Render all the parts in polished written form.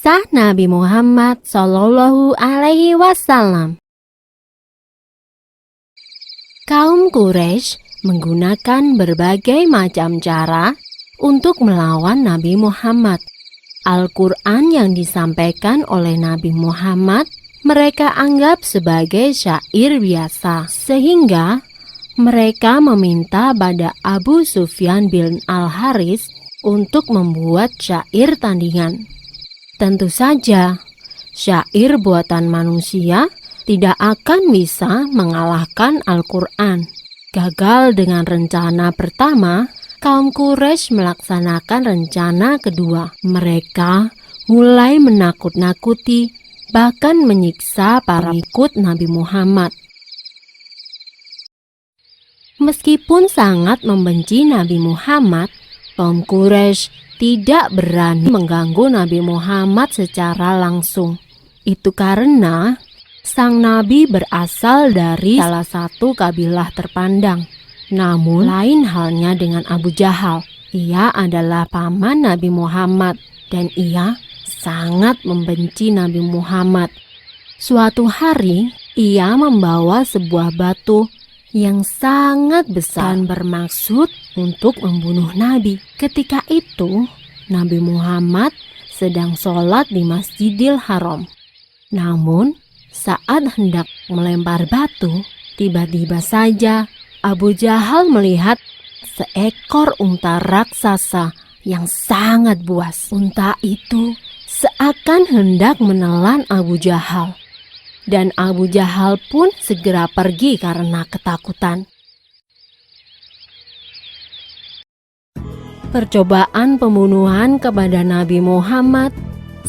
Kisah Nabi Muhammad Shallallahu Alaihi Wasallam. Kaum Quraisy menggunakan berbagai macam cara untuk melawan Nabi Muhammad. Al-Quran yang disampaikan oleh Nabi Muhammad mereka anggap sebagai syair biasa, sehingga mereka meminta pada Abu Sufyan bin Al-Haris untuk membuat syair tandingan. Tentu saja, syair buatan manusia tidak akan bisa mengalahkan Al-Quran. Gagal dengan rencana pertama, kaum Quraisy melaksanakan rencana kedua. Mereka mulai menakut-nakuti, bahkan menyiksa para pengikut Nabi Muhammad. Meskipun sangat membenci Nabi Muhammad, kaum Quraisy tidak berani mengganggu Nabi Muhammad secara langsung. Itu karena sang Nabi berasal dari salah satu kabilah terpandang. Namun lain halnya dengan Abu Jahal. Ia adalah paman Nabi Muhammad dan ia sangat membenci Nabi Muhammad. Suatu hari ia membawa sebuah batu yang sangat besar dan bermaksud untuk membunuh Nabi. Ketika itu, Nabi Muhammad sedang sholat di Masjidil Haram. Namun, saat hendak melempar batu, tiba-tiba saja Abu Jahal melihat seekor unta raksasa yang sangat buas. Unta itu seakan hendak menelan Abu Jahal. Dan Abu Jahal pun segera pergi karena ketakutan. Percobaan pembunuhan kepada Nabi Muhammad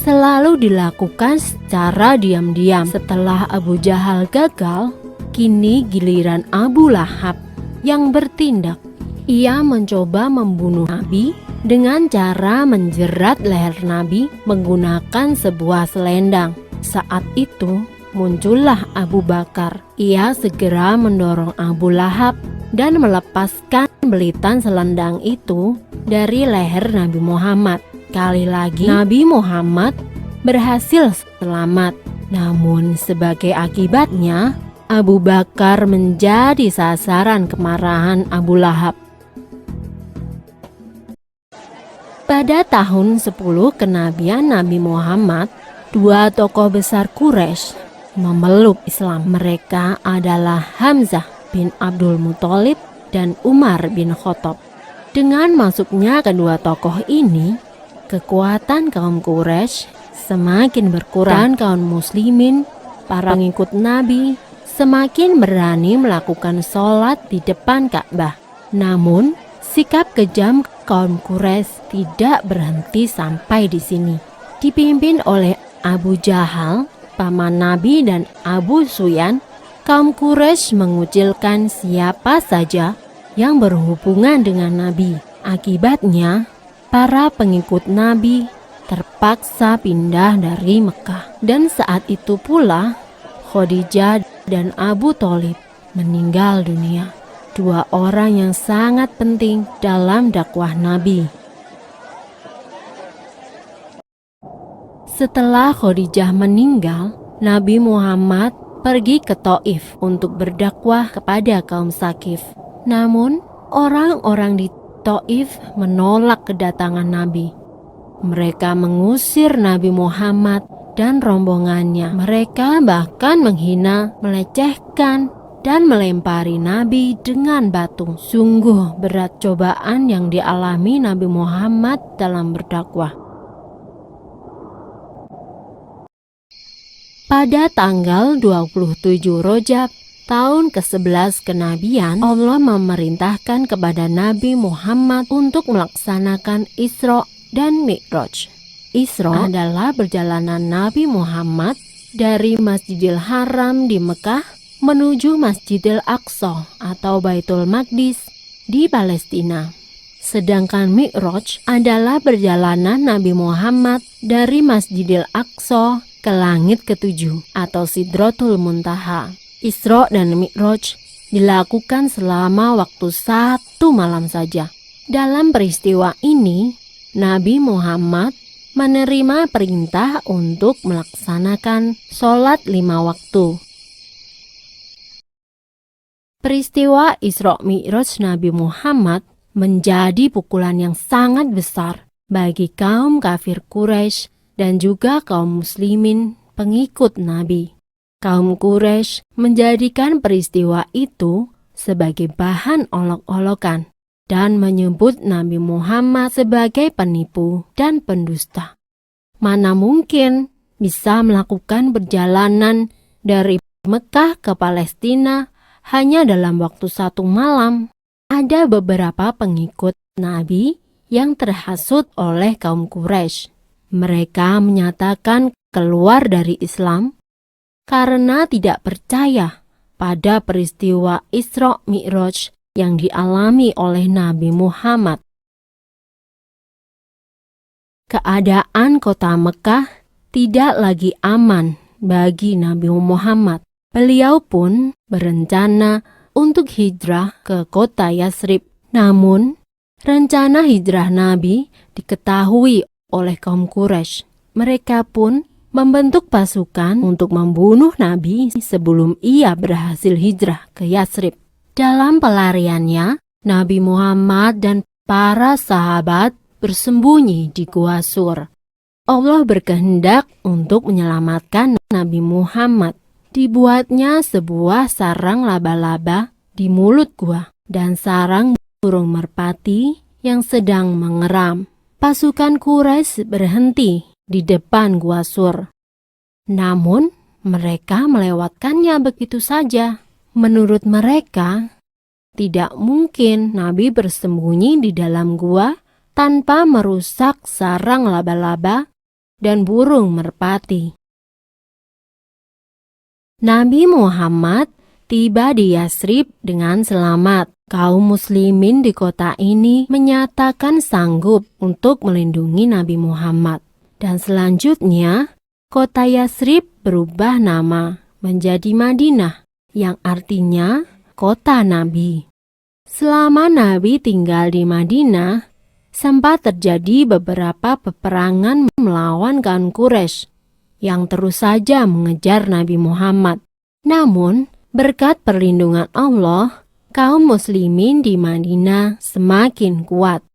selalu dilakukan secara diam-diam. Setelah Abu Jahal gagal, kini giliran Abu Lahab yang bertindak. Ia mencoba membunuh Nabi dengan cara menjerat leher Nabi menggunakan sebuah selendang. Saat itu, muncullah Abu Bakar. Ia segera mendorong Abu Lahab dan melepaskan belitan selendang itu dari leher Nabi Muhammad. Kali lagi Nabi Muhammad berhasil selamat. Namun sebagai akibatnya Abu Bakar menjadi sasaran kemarahan Abu Lahab. Pada tahun 10 kenabian Nabi Muhammad, dua tokoh besar Quraisy memeluk Islam. Mereka adalah Hamzah bin Abdul Muthalib dan Umar bin Khattab. Dengan masuknya kedua tokoh ini, kekuatan kaum Quraisy semakin berkurang. Kaum muslimin, para pengikut Nabi, semakin berani melakukan sholat di depan Ka'bah. Namun, sikap kejam kaum Quraisy tidak berhenti sampai di sini. Dipimpin oleh Abu Jahal, paman Nabi, dan Abu Sufyan, kaum Quraisy mengucilkan siapa saja yang berhubungan dengan Nabi. Akibatnya, para pengikut Nabi terpaksa pindah dari Mekah. Dan saat itu pula, Khadijah dan Abu Thalib meninggal dunia. Dua orang yang sangat penting dalam dakwah Nabi. Setelah Khadijah meninggal, Nabi Muhammad pergi ke Thaif untuk berdakwah kepada kaum Tsaqif. Namun, orang-orang di Thaif menolak kedatangan Nabi. Mereka mengusir Nabi Muhammad dan rombongannya. Mereka bahkan menghina, melecehkan, dan melempari Nabi dengan batu. Sungguh berat cobaan yang dialami Nabi Muhammad dalam berdakwah. Pada tanggal 27 Rajab tahun ke-11 kenabian, Allah memerintahkan kepada Nabi Muhammad untuk melaksanakan Isra dan Mi'raj. Isra adalah perjalanan Nabi Muhammad dari Masjidil Haram di Mekah menuju Masjidil Aqsa atau Baitul Maqdis di Palestina. Sedangkan Mi'raj adalah perjalanan Nabi Muhammad dari Masjidil Aqsa ke langit ketujuh atau Sidratul Muntaha. Isra dan Mi'raj dilakukan selama waktu 1 malam saja. Dalam peristiwa ini, Nabi Muhammad menerima perintah untuk melaksanakan sholat 5 waktu. Peristiwa Isra Mi'raj Nabi Muhammad menjadi pukulan yang sangat besar bagi kaum kafir Quraisy dan juga kaum muslimin pengikut Nabi. Kaum Quraisy menjadikan peristiwa itu sebagai bahan olok-olokan dan menyebut Nabi Muhammad sebagai penipu dan pendusta. Mana mungkin bisa melakukan perjalanan dari Mekah ke Palestina hanya dalam waktu 1 malam. Ada beberapa pengikut Nabi yang terhasut oleh kaum Quraisy. Mereka menyatakan keluar dari Islam karena tidak percaya pada peristiwa Isra Mi'raj yang dialami oleh Nabi Muhammad. Keadaan kota Mekah tidak lagi aman bagi Nabi Muhammad. Beliau pun berencana untuk hijrah ke kota Yatsrib. Namun, rencana hijrah Nabi diketahui oleh kaum Quraisy. Mereka pun membentuk pasukan untuk membunuh Nabi sebelum ia berhasil hijrah ke Yatsrib. Dalam pelariannya, Nabi Muhammad dan para sahabat bersembunyi di Gua Sur. Allah berkehendak untuk menyelamatkan Nabi Muhammad. Dibuatnya sebuah sarang laba-laba di mulut gua dan sarang burung merpati yang sedang mengeram. Pasukan Quraisy berhenti di depan Gua Sur. Namun, mereka melewatkannya begitu saja. Menurut mereka, tidak mungkin Nabi bersembunyi di dalam gua tanpa merusak sarang laba-laba dan burung merpati. Nabi Muhammad tiba di Yatsrib dengan selamat. Kaum muslimin di kota ini menyatakan sanggup untuk melindungi Nabi Muhammad. Dan selanjutnya, kota Yatsrib berubah nama menjadi Madinah, yang artinya kota Nabi. Selama Nabi tinggal di Madinah, sempat terjadi beberapa peperangan melawan kaum Quraisy yang terus saja mengejar Nabi Muhammad. Namun, berkat perlindungan Allah, kaum muslimin di Madinah semakin kuat.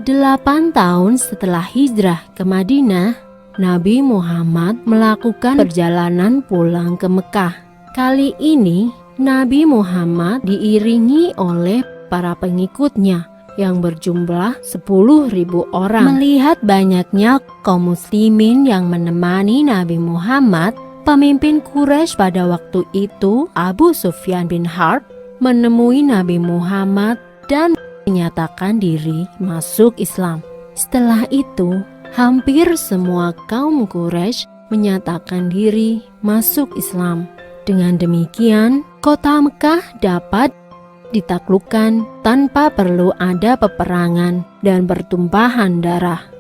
8 tahun setelah hijrah ke Madinah, Nabi Muhammad melakukan perjalanan pulang ke Mekah. Kali ini, Nabi Muhammad diiringi oleh para pengikutnya yang berjumlah 10.000 orang. Melihat banyaknya kaum muslimin yang menemani Nabi Muhammad, pemimpin Quraisy pada waktu itu, Abu Sufyan bin Harb, menemui Nabi Muhammad dan menyatakan diri masuk Islam. Setelah itu, hampir semua kaum Quraisy menyatakan diri masuk Islam. Dengan demikian, kota Mekah dapat ditaklukkan tanpa perlu ada peperangan dan pertumpahan darah.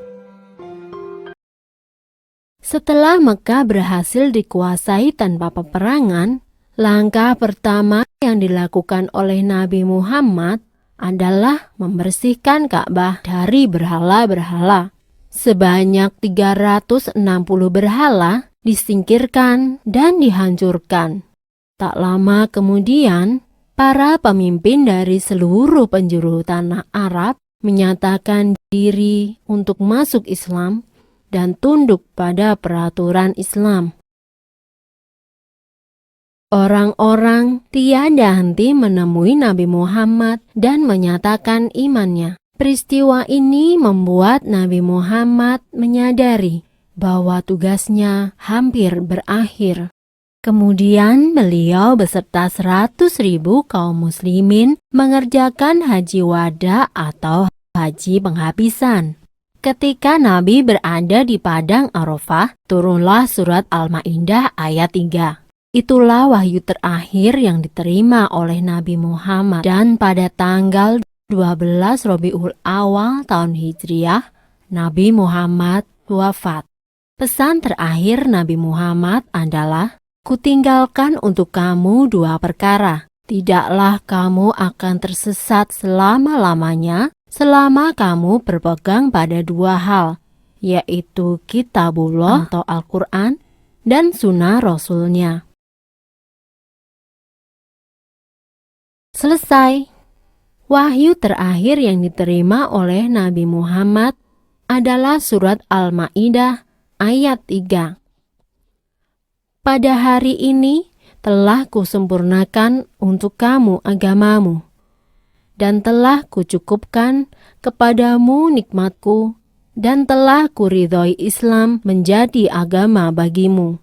Setelah Mekah berhasil dikuasai tanpa peperangan, langkah pertama yang dilakukan oleh Nabi Muhammad adalah membersihkan Ka'bah dari berhala-berhala. Sebanyak 360 berhala disingkirkan dan dihancurkan. Tak lama kemudian, para pemimpin dari seluruh penjuru tanah Arab menyatakan diri untuk masuk Islam dan tunduk pada peraturan Islam. Orang-orang tiada henti menemui Nabi Muhammad dan menyatakan imannya. Peristiwa ini membuat Nabi Muhammad menyadari bahwa tugasnya hampir berakhir. Kemudian beliau beserta 100.000 kaum muslimin mengerjakan haji wada atau haji penghabisan. Ketika Nabi berada di padang Arafah, turunlah surat Al-Maidah ayat 3. Itulah wahyu terakhir yang diterima oleh Nabi Muhammad, dan pada tanggal 12 Rabiul Awal tahun Hijriah, Nabi Muhammad wafat. Pesan terakhir Nabi Muhammad adalah, "Kutinggalkan untuk kamu 2 perkara. Tidaklah kamu akan tersesat selama-lamanya selama kamu berpegang pada dua hal, yaitu Kitabullah atau Al-Quran dan Sunnah Rasulnya. Selesai. Wahyu terakhir yang diterima oleh Nabi Muhammad adalah surat Al-Maidah ayat 3. Pada hari ini telah kusempurnakan untuk kamu agamamu, dan telah kucukupkan kepadamu nikmatku, dan telah kuridhoi Islam menjadi agama bagimu.